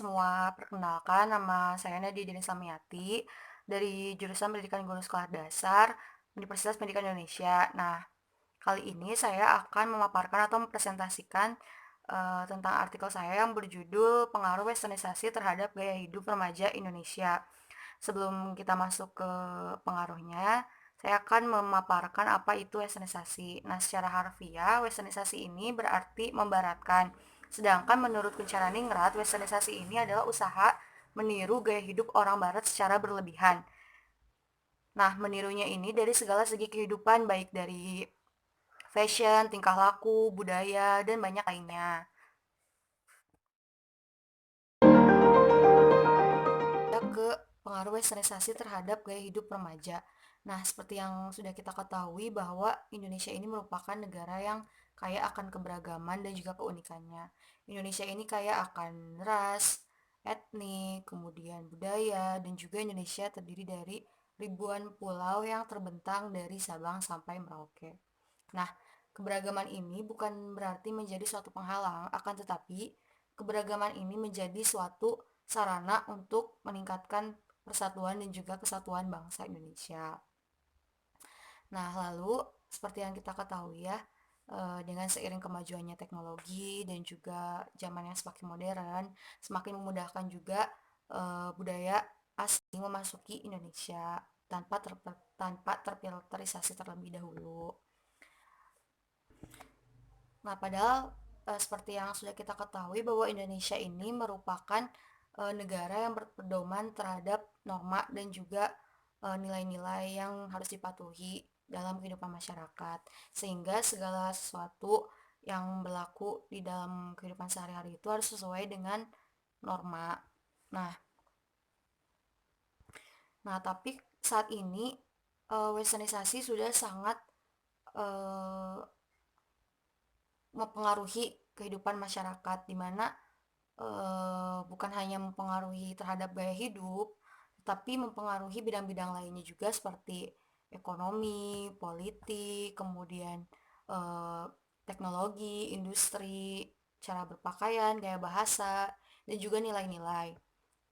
semua, perkenalkan nama saya Nadia Slamiati dari jurusan Pendidikan Guru Sekolah Dasar Universitas Pendidikan Indonesia. Nah, kali ini saya akan memaparkan atau mempresentasikan tentang artikel saya yang berjudul Pengaruh Westernisasi Terhadap Gaya Hidup Remaja Indonesia. Sebelum kita masuk ke pengaruhnya, saya akan memaparkan apa itu westernisasi. Nah, secara harfiah, westernisasi ini berarti membaratkan. Sedangkan menurut Kuncharaningrat, westernisasi ini adalah usaha meniru gaya hidup orang barat secara berlebihan. Nah, menirunya ini dari segala segi kehidupan, baik dari fashion, tingkah laku, budaya, dan banyak lainnya. Kita ke pengaruh westernisasi terhadap gaya hidup remaja. Nah, seperti yang sudah kita ketahui bahwa Indonesia ini merupakan negara yang kaya akan keberagaman dan juga keunikannya. Indonesia ini kaya akan ras, etnik, kemudian budaya, dan juga Indonesia terdiri dari ribuan pulau yang terbentang dari Sabang sampai Merauke. Nah, keberagaman ini bukan berarti menjadi suatu penghalang, akan tetapi keberagaman ini menjadi suatu sarana untuk meningkatkan persatuan dan juga kesatuan bangsa Indonesia. Nah, lalu seperti yang kita ketahui ya, dengan seiring kemajuannya teknologi dan juga zaman yang semakin modern, semakin memudahkan juga budaya asing memasuki Indonesia tanpa terfilterisasi terlebih dahulu. Nah, padahal seperti yang sudah kita ketahui bahwa Indonesia ini merupakan negara yang berpedoman terhadap norma dan juga nilai-nilai yang harus dipatuhi dalam kehidupan masyarakat. Sehingga segala sesuatu yang berlaku di dalam kehidupan sehari-hari itu harus sesuai dengan norma. Nah, tapi saat ini westernisasi sudah sangat eh, mempengaruhi kehidupan masyarakat di mana bukan hanya mempengaruhi terhadap gaya hidup, tapi mempengaruhi bidang-bidang lainnya juga seperti ekonomi, politik, kemudian eh, teknologi, industri, cara berpakaian, gaya bahasa, dan juga nilai-nilai.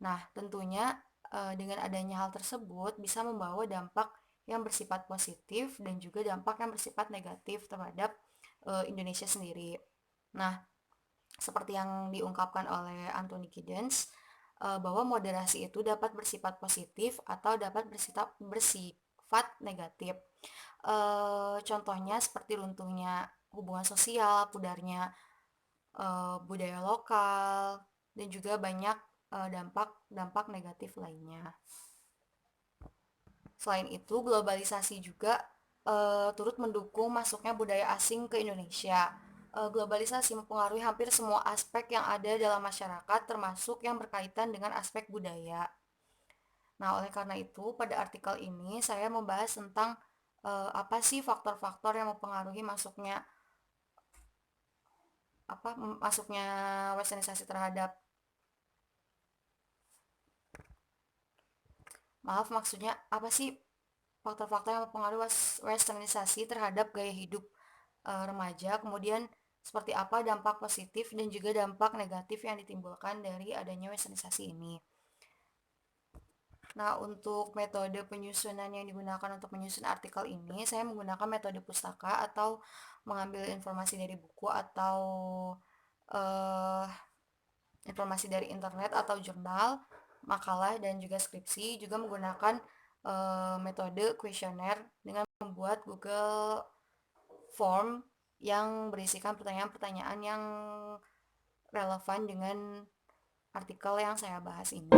Nah, tentunya dengan adanya hal tersebut bisa membawa dampak yang bersifat positif dan juga dampak yang bersifat negatif terhadap Indonesia sendiri. Nah, seperti yang diungkapkan oleh Anthony Giddens, bahwa moderasi itu dapat bersifat positif atau dapat bersifat negatif. Contohnya seperti runtuhnya hubungan sosial, pudarnya budaya lokal, dan juga banyak dampak-dampak negatif lainnya. Selain itu, globalisasi juga turut mendukung masuknya budaya asing ke Indonesia. Globalisasi mempengaruhi hampir semua aspek yang ada dalam masyarakat, termasuk yang berkaitan dengan aspek budaya. Nah, oleh karena itu, pada artikel ini saya membahas tentang apa sih faktor-faktor yang mempengaruhi masuknya westernisasi terhadap maksudnya apa sih faktor-faktor yang mempengaruhi westernisasi terhadap gaya hidup remaja, kemudian seperti apa dampak positif dan juga dampak negatif yang ditimbulkan dari adanya westernisasi ini. Nah, untuk metode penyusunan yang digunakan untuk menyusun artikel ini, saya menggunakan metode pustaka atau mengambil informasi dari buku atau eh, informasi dari internet atau jurnal, makalah, dan juga skripsi. Juga menggunakan metode kuesioner dengan membuat Google Form yang berisikan pertanyaan-pertanyaan yang relevan dengan artikel yang saya bahas ini.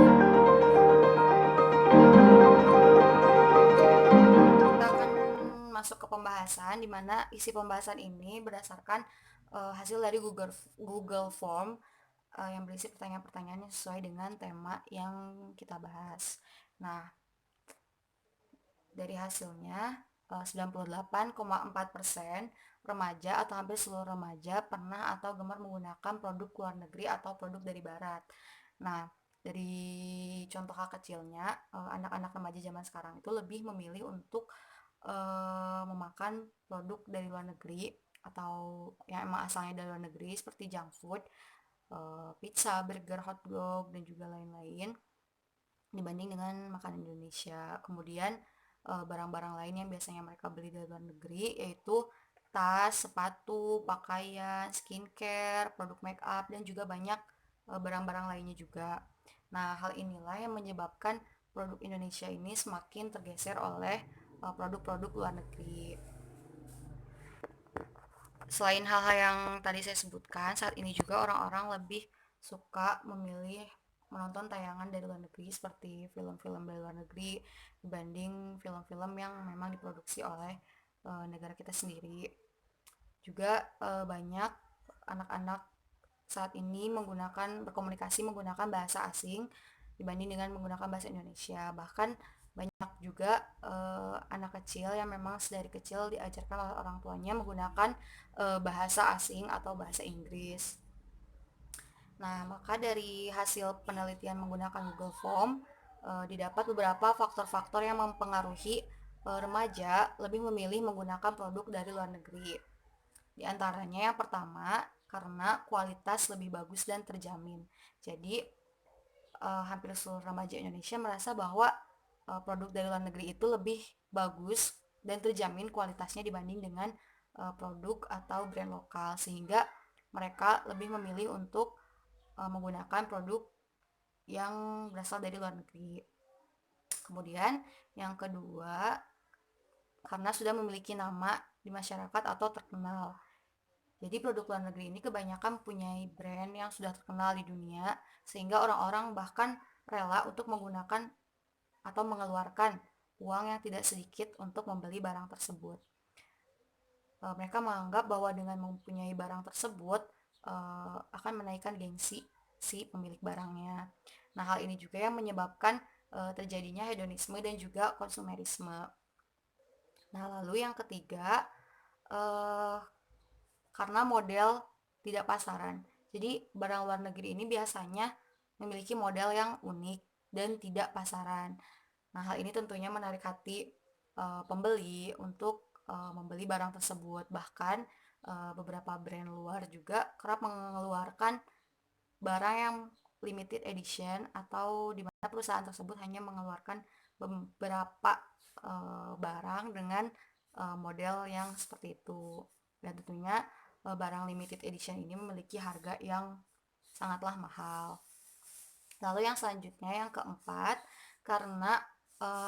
Kita akan masuk ke pembahasan, di mana isi pembahasan ini berdasarkan hasil dari Google Form yang berisi pertanyaan-pertanyaan yang sesuai dengan tema yang kita bahas. Nah, dari hasilnya 98,4% remaja atau hampir seluruh remaja pernah atau gemar menggunakan produk luar negeri atau produk dari barat. Nah, dari contoh hal kecilnya, anak-anak remaja zaman sekarang itu lebih memilih untuk memakan produk dari luar negeri atau yang emang asalnya dari luar negeri seperti junk food, pizza, burger, hotdog, dan juga lain-lain dibanding dengan makanan Indonesia. Kemudian barang-barang lain yang biasanya mereka beli dari luar negeri yaitu tas, sepatu, pakaian, skincare, produk make up, dan juga banyak barang-barang lainnya juga. Nah, hal inilah yang menyebabkan produk Indonesia ini semakin tergeser oleh produk-produk luar negeri. Selain hal-hal yang tadi saya sebutkan, saat ini juga orang-orang lebih suka memilih menonton tayangan dari luar negeri seperti film-film dari luar negeri dibanding film-film yang memang diproduksi oleh negara kita sendiri. Juga banyak anak-anak saat ini berkomunikasi menggunakan bahasa asing dibanding dengan menggunakan bahasa Indonesia. Bahkan banyak juga anak kecil yang memang sedari kecil diajarkan oleh orang tuanya menggunakan bahasa asing atau bahasa Inggris. Nah, maka dari hasil penelitian menggunakan Google Form didapat beberapa faktor-faktor yang mempengaruhi remaja lebih memilih menggunakan produk dari luar negeri. Di antaranya yang pertama, karena kualitas lebih bagus dan terjamin. Jadi, hampir seluruh remaja Indonesia merasa bahwa produk dari luar negeri itu lebih bagus dan terjamin kualitasnya dibanding dengan produk atau brand lokal, sehingga mereka lebih memilih untuk menggunakan produk yang berasal dari luar negeri. Kemudian yang kedua, karena sudah memiliki nama di masyarakat atau terkenal. Jadi produk luar negeri ini kebanyakan mempunyai brand yang sudah terkenal di dunia, sehingga orang-orang bahkan rela untuk menggunakan atau mengeluarkan uang yang tidak sedikit untuk membeli barang tersebut. Mereka menganggap bahwa dengan mempunyai barang tersebut akan menaikkan gengsi si pemilik barangnya. Nah, hal ini juga yang menyebabkan terjadinya hedonisme dan juga konsumerisme. Nah, lalu yang ketiga, karena model tidak pasaran. Jadi, barang luar negeri ini biasanya memiliki model yang unik dan tidak pasaran. Nah, hal ini tentunya menarik hati pembeli untuk membeli barang tersebut. Bahkan beberapa brand luar juga kerap mengeluarkan barang yang limited edition atau di mana perusahaan tersebut hanya mengeluarkan beberapa barang dengan model yang seperti itu. Dan tentunya barang limited edition ini memiliki harga yang sangatlah mahal. Lalu yang selanjutnya yang keempat, karena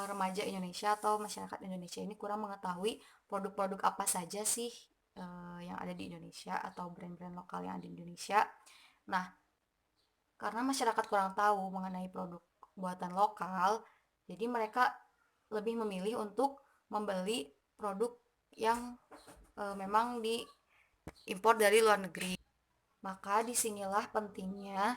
remaja Indonesia atau masyarakat Indonesia ini kurang mengetahui produk-produk apa saja sih yang ada di Indonesia atau brand-brand lokal yang ada di Indonesia. Nah, karena masyarakat kurang tahu mengenai produk buatan lokal, jadi mereka lebih memilih untuk membeli produk yang memang diimpor dari luar negeri. Maka disinilah pentingnya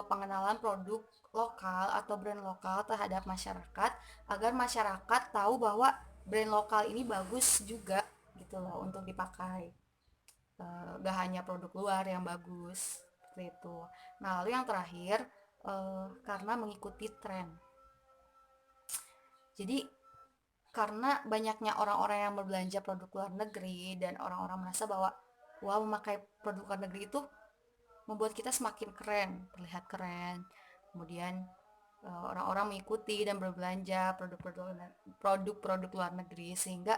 pengenalan produk lokal atau brand lokal terhadap masyarakat agar masyarakat tahu bahwa brand lokal ini bagus juga gitu loh untuk dipakai. Gak hanya produk luar yang bagus seperti itu. Nah, lalu yang terakhir karena mengikuti tren. Jadi karena banyaknya orang-orang yang berbelanja produk luar negeri dan orang-orang merasa bahwa wah, memakai produk luar negeri itu membuat kita semakin keren, terlihat keren. Kemudian orang-orang mengikuti dan berbelanja produk-produk luar negeri sehingga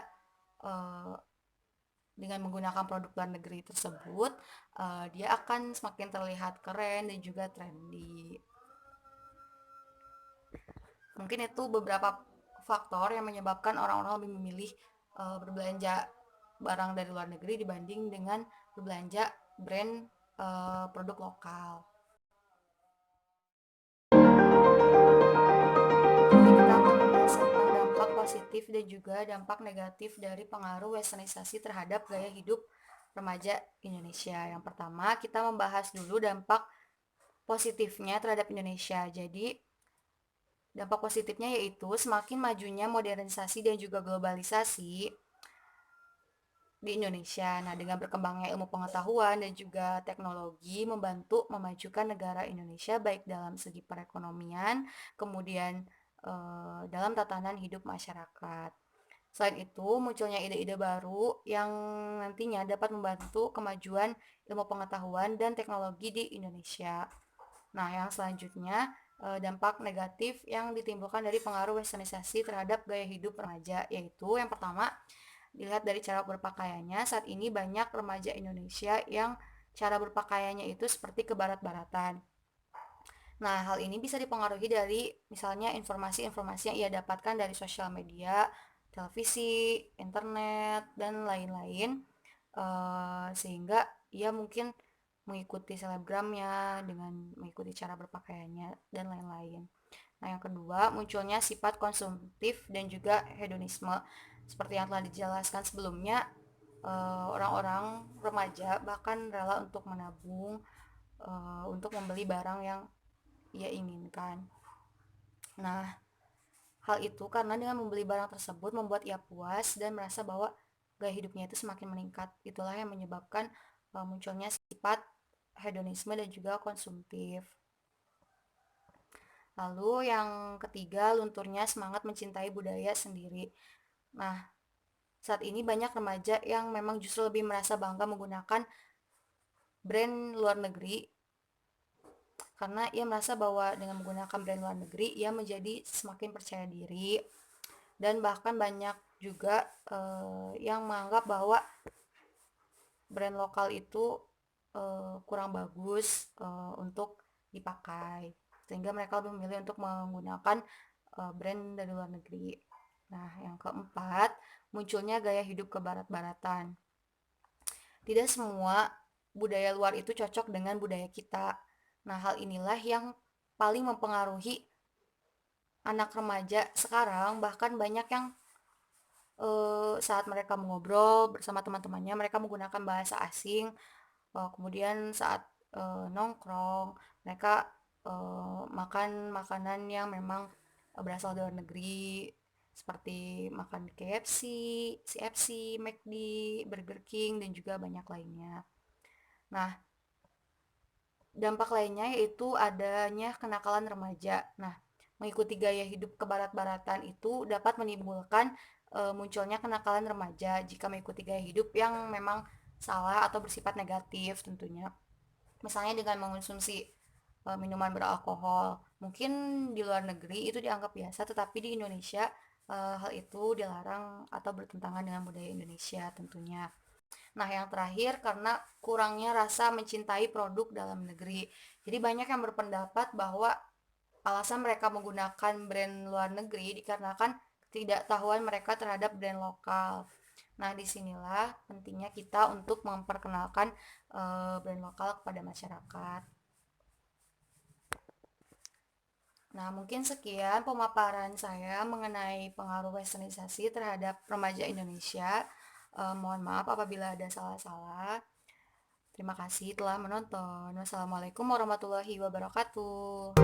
dengan menggunakan produk luar negeri tersebut dia akan semakin terlihat keren dan juga trendy. Mungkin itu beberapa faktor yang menyebabkan orang-orang lebih memilih berbelanja barang dari luar negeri dibanding dengan berbelanja brand produk lokal. Jadi kita akan membahas tentang dampak positif dan juga dampak negatif dari pengaruh westernisasi terhadap gaya hidup remaja Indonesia. Yang pertama, kita membahas dulu dampak positifnya terhadap Indonesia. Jadi, dampak positifnya yaitu semakin majunya modernisasi dan juga globalisasi di Indonesia. Nah, dengan berkembangnya ilmu pengetahuan dan juga teknologi membantu memajukan negara Indonesia baik dalam segi perekonomian, kemudian dalam tatanan hidup masyarakat. Selain itu, munculnya ide-ide baru yang nantinya dapat membantu kemajuan ilmu pengetahuan dan teknologi di Indonesia. Nah, yang selanjutnya, dampak negatif yang ditimbulkan dari pengaruh westernisasi terhadap gaya hidup remaja, yaitu yang pertama, dilihat dari cara berpakaiannya. Saat ini banyak remaja Indonesia yang cara berpakaiannya itu seperti kebarat-baratan. Nah, hal ini bisa dipengaruhi dari misalnya informasi-informasi yang ia dapatkan dari sosial media, televisi, internet, dan lain-lain, sehingga ia mungkin mengikuti selebgramnya dengan mengikuti cara berpakaiannya dan lain-lain. Nah, yang kedua, munculnya sifat konsumtif dan juga hedonisme. Seperti yang telah dijelaskan sebelumnya, orang-orang remaja bahkan rela untuk menabung untuk membeli barang yang ia inginkan. Nah, hal itu karena dengan membeli barang tersebut membuat ia puas dan merasa bahwa gaya hidupnya itu semakin meningkat. Itulah yang menyebabkan munculnya sifat hedonisme dan juga konsumtif. Lalu yang ketiga, lunturnya semangat mencintai budaya sendiri. Nah, saat ini banyak remaja yang memang justru lebih merasa bangga menggunakan brand luar negeri karena ia merasa bahwa dengan menggunakan brand luar negeri ia menjadi semakin percaya diri, dan bahkan banyak juga yang menganggap bahwa brand lokal itu kurang bagus untuk dipakai, sehingga mereka lebih memilih untuk menggunakan brand dari luar negeri. Nah, yang keempat, munculnya gaya hidup kebarat-baratan. Tidak semua budaya luar itu cocok dengan budaya kita. Nah, hal inilah yang paling mempengaruhi anak remaja sekarang. Bahkan banyak yang saat mereka mengobrol bersama teman-temannya, mereka menggunakan bahasa asing. Kemudian saat nongkrong, mereka makan makanan yang memang berasal dari luar negeri, seperti makan di KFC, CFC, McD, Burger King, dan juga banyak lainnya. Nah, dampak lainnya yaitu adanya kenakalan remaja. Nah, mengikuti gaya hidup kebarat-baratan itu dapat menimbulkan munculnya kenakalan remaja jika mengikuti gaya hidup yang memang salah atau bersifat negatif tentunya. Misalnya dengan mengonsumsi minuman beralkohol. Mungkin di luar negeri itu dianggap biasa, tetapi di Indonesia hal itu dilarang atau bertentangan dengan budaya Indonesia tentunya. Nah, yang terakhir karena kurangnya rasa mencintai produk dalam negeri. Jadi banyak yang berpendapat bahwa alasan mereka menggunakan brand luar negeri dikarenakan ketidaktahuan mereka terhadap brand lokal. Nah, disinilah pentingnya kita untuk memperkenalkan brand lokal kepada masyarakat. Nah, mungkin sekian pemaparan saya mengenai pengaruh westernisasi terhadap remaja Indonesia. Mohon maaf apabila ada salah-salah. Terima kasih telah menonton. Wassalamualaikum warahmatullahi wabarakatuh.